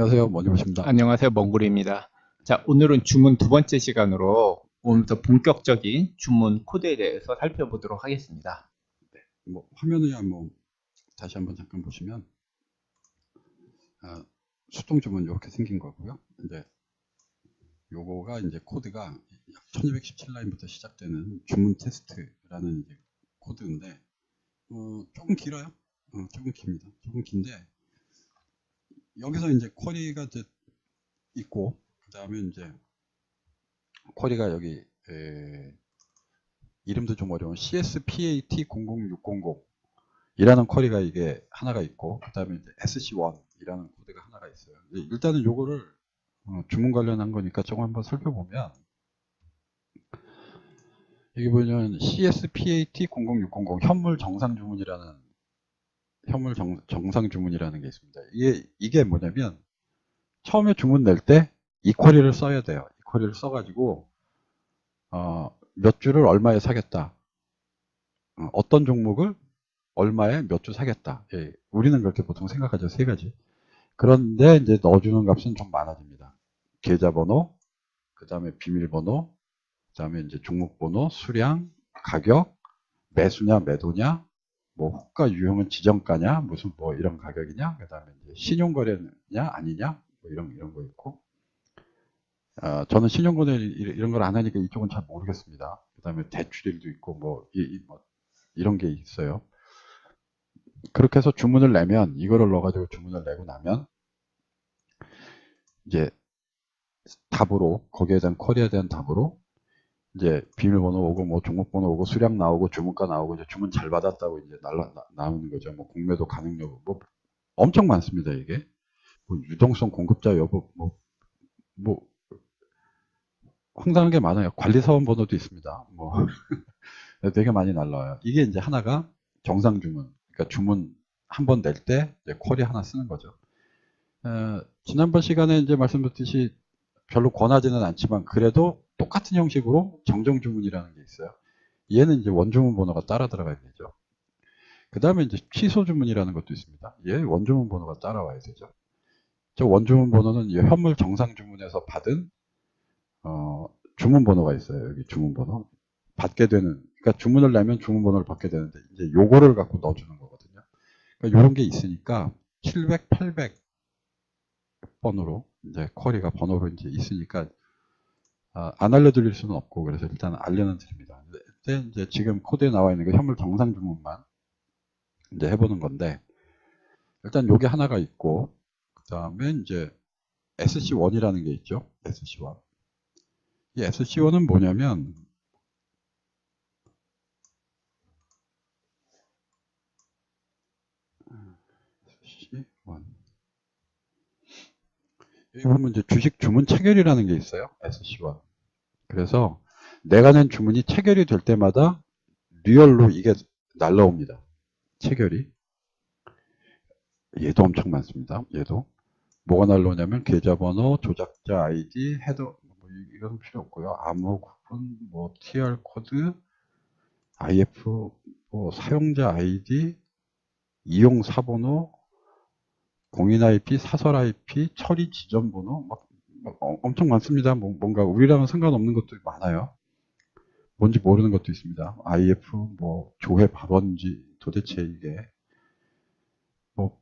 안녕하세요. 머니보십니다. 안녕하세요. 멍구리입니다. 자, 오늘은 주문 두 번째 시간으로 오늘부터 본격적인 주문 코드에 대해서 살펴보도록 하겠습니다. 화면을 다시 한번 잠깐 보시면 수동 주문 이렇게 생긴 거고요. 이제 요거가 이제 코드가 약 1217라인부터 시작되는 주문 테스트라는 이제 코드인데 조금 길어요. 조금 깁니다. 조금 긴데 여기서 이제 쿼리가 이제 있고 그 다음에 이제 쿼리가 여기 이름도 좀 어려운 CSPAT00600 이라는 쿼리가 이게 하나가 있고 그 다음에 SC1 이라는 코드가 하나가 있어요. 일단은 요거를 주문 관련한 거니까 조금 한번 살펴보면 여기 보면 CSPAT00600 현물 정상 주문이라는 게 있습니다. 이게 뭐냐면 처음에 주문 낼 때 이 쿼리를 써야 돼요. 이 쿼리를 써가지고 몇 주를 얼마에 사겠다. 어떤 종목을 얼마에 몇 주 사겠다. 예, 우리는 그렇게 보통 생각하죠. 세 가지. 그런데 이제 넣어주는 값은 좀 많아집니다. 계좌번호, 그 다음에 비밀번호, 그 다음에 이제 종목번호, 수량, 가격, 매수냐, 매도냐, 뭐 호가 유형은 지정가냐, 무슨 뭐 이런 가격이냐, 그 다음에 이제 신용거래냐, 아니냐, 뭐 이런 거 있고. 저는 신용거래 이런 걸 안 하니까 이쪽은 잘 모르겠습니다. 그 다음에 대출일도 있고, 뭐 이런 게 있어요. 그렇게 해서 주문을 내면 이거를 넣어가지고 주문을 내고 나면 이제 답으로 거기에 대한 쿼리에 대한 답으로 이제 비밀번호 오고 뭐 종목번호 오고 수량 나오고 주문가 나오고 이제 주문 잘 받았다고 이제 나오는 거죠. 뭐 공매도 가능 여부 뭐 엄청 많습니다. 이게 뭐 유동성 공급자 여부 뭐 황당한 게 많아요. 관리사원 번호도 있습니다. 뭐 되게 많이 날라와요. 이게 이제 하나가 정상 주문. 그러니까 주문 한 번 낼 때 쿼리 하나 쓰는 거죠. 지난번 시간에 이제 말씀드렸듯이 별로 권하지는 않지만 그래도 똑같은 형식으로 정정 주문이라는 게 있어요. 얘는 이제 원주문 번호가 따라 들어가야 되죠. 그 다음에 이제 취소 주문이라는 것도 있습니다. 얘 원주문 번호가 따라와야 되죠. 저 원주문 번호는 이 현물 정상 주문에서 받은 주문 번호가 있어요. 여기 주문 번호. 받게 되는, 그러니까 주문을 내면 주문 번호를 받게 되는데 이제 요거를 갖고 넣어주는 거거든요. 그러니까 이런 게 있으니까 700, 800 번호로 이제 쿼리가 번호로 이제 있으니까 안 알려드릴 수는 없고 그래서 일단 알려는 드립니다. 근데 이제 지금 코드에 나와 있는 게 현물 정상 주문만 이제 해보는 건데 일단 요게 하나가 있고 그 다음에 이제 SC1이라는 게 있죠. SC1. 이 SC1은 뭐냐면 SC1 여기 보면 이제 주식 주문 체결이라는 게 있어요. SC1. 그래서 내가 낸 주문이 체결이 될 때마다 리얼로 이게 날라옵니다. 체결이. 얘도 엄청 많습니다. 얘도. 뭐가 날라오냐면 계좌번호, 조작자 아이디, 헤더 이건 필요 없고요. 암호 구분, 뭐 TR 코드, IF, 뭐 사용자 아이디, 이용 사번호, 공인 IP, 사설 IP, 처리 지점 번호 막 엄청 많습니다. 뭔가 우리랑은 상관없는 것도 많아요. 뭔지 모르는 것도 있습니다. IF 뭐 조회 발원지 도대체 이게 뭐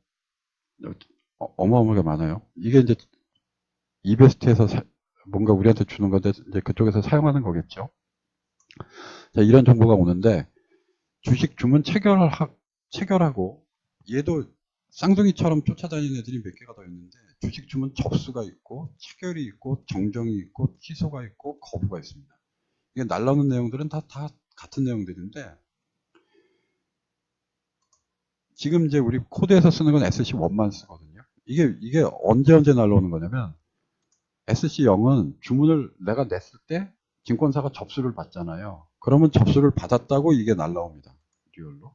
어마어마하게 많아요. 이게 이제 이베스트에서 뭔가 우리한테 주는 건데 이제 그쪽에서 사용하는 거겠죠. 자, 이런 정보가 오는데 주식 주문 체결하고 얘도 쌍둥이처럼 쫓아다니는 애들이 몇 개가 더 있는데 주식 주문 접수가 있고 체결이 있고 정정이 있고 취소가 있고 거부가 있습니다. 이게 날라오는 내용들은 다 같은 내용들인데 지금 이제 우리 코드에서 쓰는 건 SC1만 쓰거든요. 이게 언제 날라오는 거냐면 SC0은 주문을 내가 냈을 때 증권사가 접수를 받잖아요. 그러면 접수를 받았다고 이게 날라옵니다. 리얼로.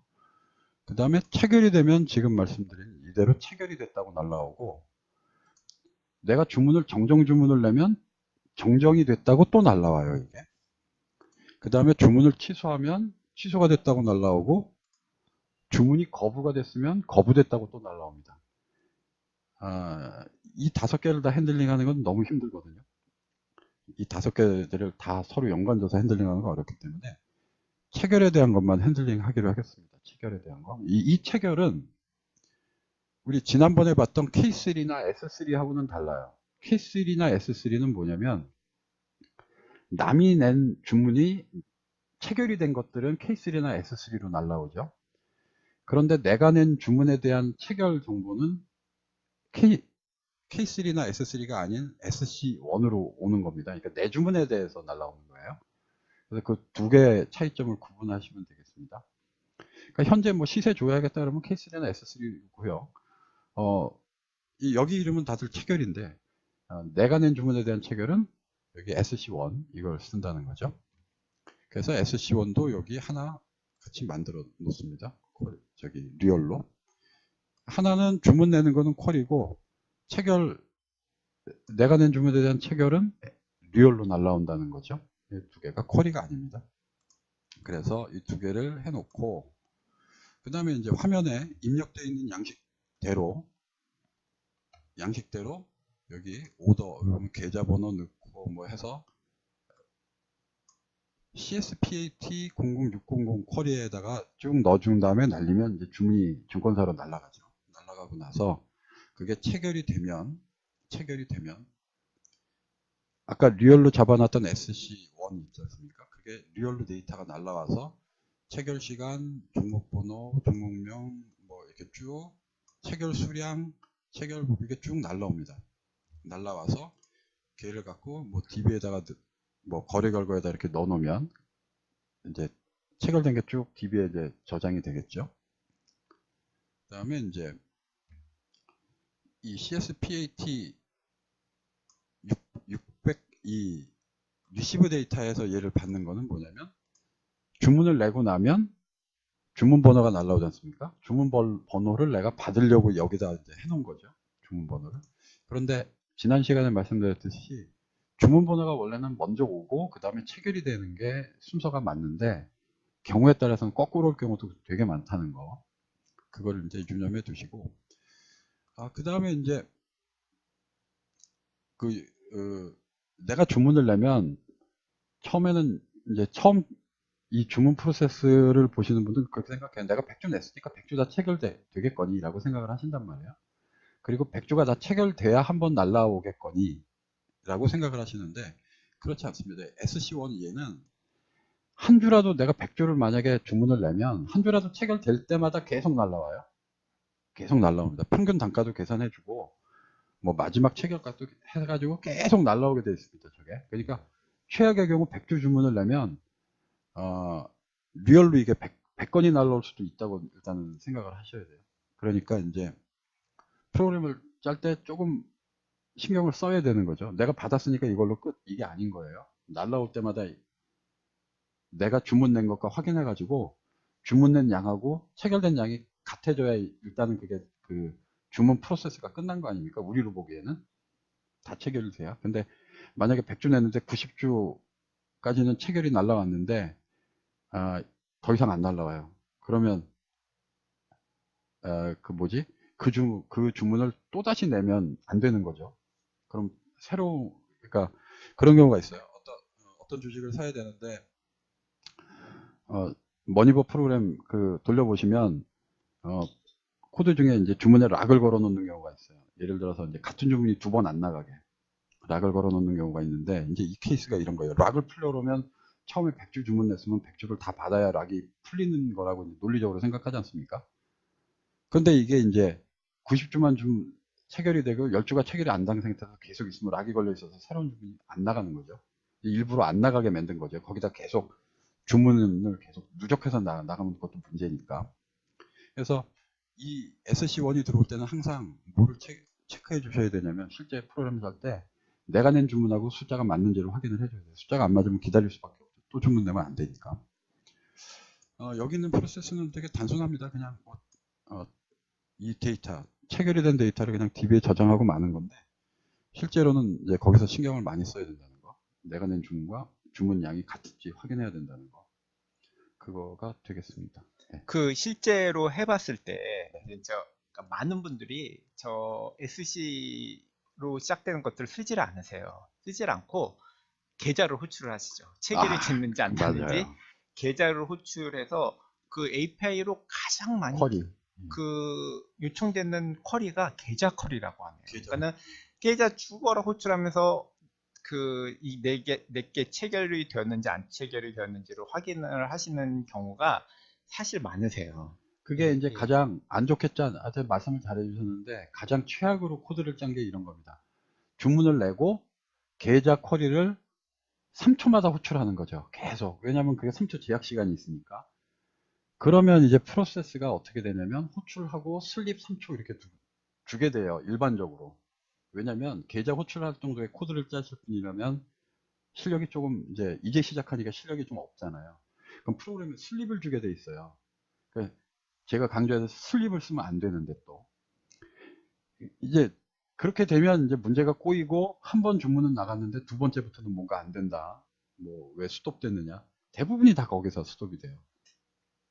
그 다음에 체결이 되면 지금 말씀드린 이대로 체결이 됐다고 날라오고 내가 정정 주문을 내면 정정이 됐다고 또 날라와요. 이게. 그 다음에 주문을 취소하면 취소가 됐다고 날라오고 주문이 거부가 됐으면 거부됐다고 또 날라옵니다. 이 5개를 다 핸들링하는 건 너무 힘들거든요. 이 5개들을 다 서로 연관져서 핸들링하는 건 어렵기 때문에 체결에 대한 것만 핸들링하기로 하겠습니다. 체결에 대한 거. 이 체결은 우리 지난번에 봤던 K3나 S3하고는 달라요. K3나 S3는 뭐냐면 남이 낸 주문이 체결이 된 것들은 K3나 S3로 날라오죠. 그런데 내가 낸 주문에 대한 체결 정보는 K3나 S3가 아닌 SC1으로 오는 겁니다. 그러니까 내 주문에 대해서 날라오는 거예요. 그래서 그 두 개의 차이점을 구분하시면 되겠습니다. 그러니까 현재 뭐 시세 줘야겠다 그러면 K3나 S3고요. 여기 이름은 다들 체결인데 내가 낸 주문에 대한 체결은 여기 SC1 이걸 쓴다는 거죠. 그래서 SC1도 여기 하나 같이 만들어 놓습니다. 저기 리얼로. 하나는 주문 내는 거는 퀄이고 체결 내가 낸 주문에 대한 체결은 리얼로 날라온다는 거죠. 이 두 개가 쿼리가 아닙니다. 그래서 이 두 개를 해놓고 그 다음에 이제 화면에 입력되어 있는 양식대로 여기 오더 계좌번호 넣고 뭐 해서 CSPAT 00600 쿼리에다가 쭉 넣어준 다음에 날리면 이제 주문이 증권사로 날아가죠. 날아가고 나서 그게 체결이 되면 아까 리얼로 잡아놨던 SC1 있지 않습니까? 그게 리얼로 데이터가 날라와서 체결 시간, 종목 번호, 종목명 뭐 이렇게 쭉 체결 수량, 체결 이게 쭉 날라옵니다. 날라와서 걔를 갖고 뭐 DB에다가 뭐 거래 결과에다 이렇게 넣어놓으면 이제 체결된 게 쭉 DB에 이제 저장이 되겠죠. 그다음에 이제 이 CSPAT 600 이 리시브 데이터에서 얘를 받는 거는 뭐냐면 주문을 내고 나면 주문 번호가 날라오지 않습니까? 주문 번호를 내가 받으려고 여기다 이제 해놓은 거죠. 주문 번호를. 그런데 지난 시간에 말씀드렸듯이 주문 번호가 원래는 먼저 오고 그 다음에 체결이 되는 게 순서가 맞는데 경우에 따라서는 거꾸로 올 경우도 되게 많다는 거. 그걸 이제 유념해 두시고 그 다음에 이제 내가 주문을 내면 처음에는 이제 이 주문 프로세스를 보시는 분들은 그렇게 생각해요. 내가 100주 냈으니까 100주 다 체결되겠거니 라고 생각을 하신단 말이에요. 그리고 100주가 다 체결돼야 한번 날라오겠거니 라고 생각을 하시는데 그렇지 않습니다. SC1 얘는 한 주라도 내가 100주를 만약에 주문을 내면 한 주라도 체결될 때마다 계속 날라와요. 계속 날라옵니다. 평균 단가도 계산해주고 뭐 마지막 체결가도 해가지고 계속 날라오게 되어 있습니다. 저게. 그러니까 최악의 경우 100주 주문을 내면 리얼로 이게 100건이 날라올 수도 있다고 일단은 생각을 하셔야 돼요. 그러니까 이제 프로그램을 짤 때 조금 신경을 써야 되는 거죠. 내가 받았으니까 이걸로 끝. 이게 아닌 거예요. 날라올 때마다 내가 주문 낸 것과 확인해 가지고 주문 낸 양하고 체결된 양이 같아져야 일단은 그게 그 주문 프로세스가 끝난 거 아닙니까? 우리로 보기에는 다 체결이 돼요. 근데 만약에 100주 냈는데 90주까지는 체결이 날라왔는데 더 이상 안 날라와요. 그러면 그 주문을 또 다시 내면 안 되는 거죠. 그럼 그러니까 그런 경우가 있어요. 어떤 주식을 사야 되는데 머니버 프로그램 돌려보시면 코드 중에 이제 주문에 락을 걸어 놓는 경우가 있어요. 예를 들어서 이제 같은 주문이 두 번 안 나가게 락을 걸어 놓는 경우가 있는데 이제 이 케이스가 이런 거예요. 락을 풀려면 처음에 100주 주문 냈으면 100주를 다 받아야 락이 풀리는 거라고 논리적으로 생각하지 않습니까? 근데 이게 이제 90주만 좀 체결이 되고 10주가 체결이 안 된 상태에서 계속 있으면 락이 걸려 있어서 새로운 주문이 안 나가는 거죠. 일부러 안 나가게 만든 거죠. 거기다 계속 주문을 계속 누적해서 나가면 그것도 문제니까. 그래서 이 SC1이 들어올 때는 항상 뭐를 체크해 주셔야 되냐면 실제 프로그램 살 때 내가 낸 주문하고 숫자가 맞는지를 확인을 해줘야 돼요. 숫자가 안 맞으면 기다릴 수밖에 없죠. 또 주문 내면 안 되니까. 여기 있는 프로세스는 되게 단순합니다. 그냥 이 데이터, 체결이 된 데이터를 그냥 DB에 저장하고 마는 건데 실제로는 이제 거기서 신경을 많이 써야 된다는 거. 내가 낸 주문과 주문 양이 같은지 확인해야 된다는 거. 그거가 되겠습니다. 네. 실제로 해봤을 때, 그러니까 많은 분들이 저 SC 시작되는 것들을 쓰질 않으세요. 쓰질 않고 계좌로 호출을 하시죠. 체결이 됐는지 안 됐는지 맞아요. 계좌를 호출해서 그 API로 가장 많이 쿼리. 그 요청되는 쿼리가 계좌 쿼리라고 하네요. 계좌. 그러니까는 계좌 주거라 호출하면서 그 이 내게 체결이 되었는지 안 체결이 되었는지를 확인을 하시는 경우가 사실 많으세요. 그게 이제 예. 가장 안 좋겠지 않아요? 말씀을 잘 해주셨는데 가장 최악으로 코드를 짠 게 이런 겁니다. 주문을 내고 계좌 쿼리를 3초마다 호출하는 거죠. 계속. 왜냐하면 그게 3초 제약 시간이 있으니까. 그러면 이제 프로세스가 어떻게 되냐면 호출하고 슬립 3초 이렇게 주게 돼요. 일반적으로. 왜냐면 계좌 호출할 정도의 코드를 짜실 분이라면 실력이 조금 이제 시작하니까 실력이 좀 없잖아요. 그럼 프로그램에 슬립을 주게 돼 있어요. 그러니까 제가 강조해서 슬립을 쓰면 안 되는데 또 이제 그렇게 되면 이제 문제가 꼬이고 한 번 주문은 나갔는데 두 번째부터는 뭔가 안 된다. 뭐 왜 스톱됐느냐? 대부분이 다 거기서 스톱이 돼요.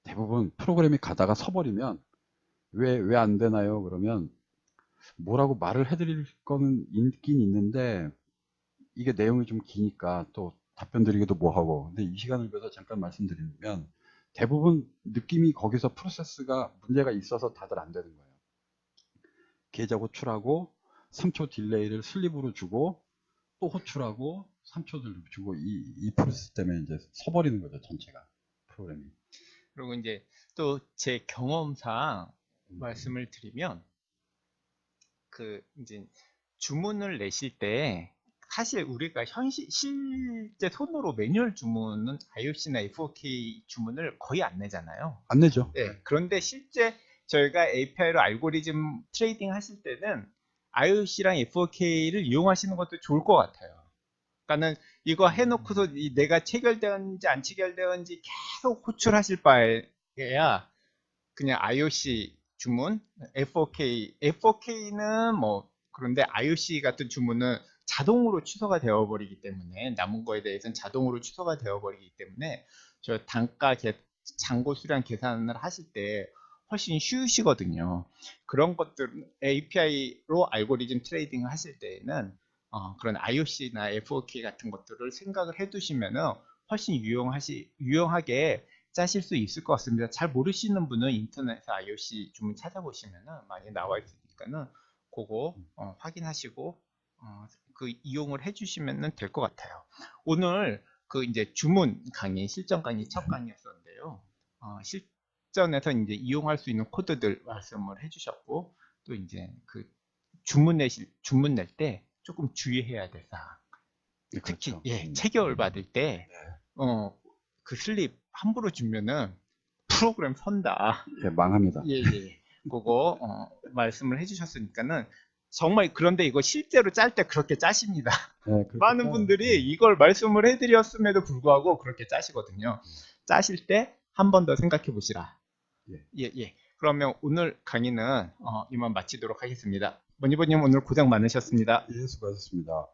대부분 프로그램이 가다가 서버리면 왜 안 되나요? 그러면 뭐라고 말을 해드릴 거는 있긴 있는데 이게 내용이 좀 기니까 또 답변 드리기도 뭐하고. 근데 이 시간을 위해서 잠깐 말씀드리면 대부분 느낌이 거기서 프로세스가 문제가 있어서 다들 안 되는 거예요. 계좌 호출하고 3초 딜레이를 슬립으로 주고 또 호출하고 3초를 주고 이 프로세스 때문에 이제 서버리는 거죠, 전체가 프로그램이. 그리고 이제 또 제 경험상 말씀을 드리면 그 이제 주문을 내실 때 사실 우리가 실제 손으로 매뉴얼 주문은 IOC나 F4K 주문을 거의 안 내잖아요. 안 내죠. 네. 그런데 실제 저희가 API로 알고리즘 트레이딩 하실 때는 IOC랑 F4K를 이용하시는 것도 좋을 것 같아요. 그러니까는 이거 해놓고서 내가 체결되었는지 안 체결되었는지 계속 호출하실 바에야 그냥 IOC 주문, F4K는 뭐 그런데 IOC 같은 주문은 자동으로 취소가 되어버리기 때문에 남은 거에 대해서는 자동으로 취소가 되어버리기 때문에 저 단가 잔고 수량 계산을 하실 때 훨씬 쉬우시거든요. 그런 것들 API로 알고리즘 트레이딩을 하실 때에는 그런 IOC나 F4K 같은 것들을 생각을 해두시면은 훨씬 유용하게 짜실 수 있을 것 같습니다. 잘 모르시는 분은 인터넷에서 IOC 주문 찾아보시면은 많이 나와 있으니까는 그거 확인하시고 그 이용을 해주시면 될 것 같아요. 오늘 그 이제 주문 강의, 실전 강의 첫 강의였었는데요. 실전에서 이제 이용할 수 있는 코드들 말씀을 해주셨고 또 이제 그 주문 낼 때 조금 주의해야 될 사항. 특히 그렇죠. 체결 받을 때 그 슬립 함부로 주면은 프로그램 선다. 예, 망합니다. 예. 그거 말씀을 해주셨으니까는 정말 그런데 이거 실제로 짤 때 그렇게 짜십니다. 네, 많은 분들이 이걸 말씀을 해드렸음에도 불구하고 그렇게 짜시거든요. 짜실 때 한 번 더 생각해 보시라. 예. 그러면 오늘 강의는 이만 마치도록 하겠습니다. 머니버님 오늘 고생 많으셨습니다. 예, 수고하셨습니다.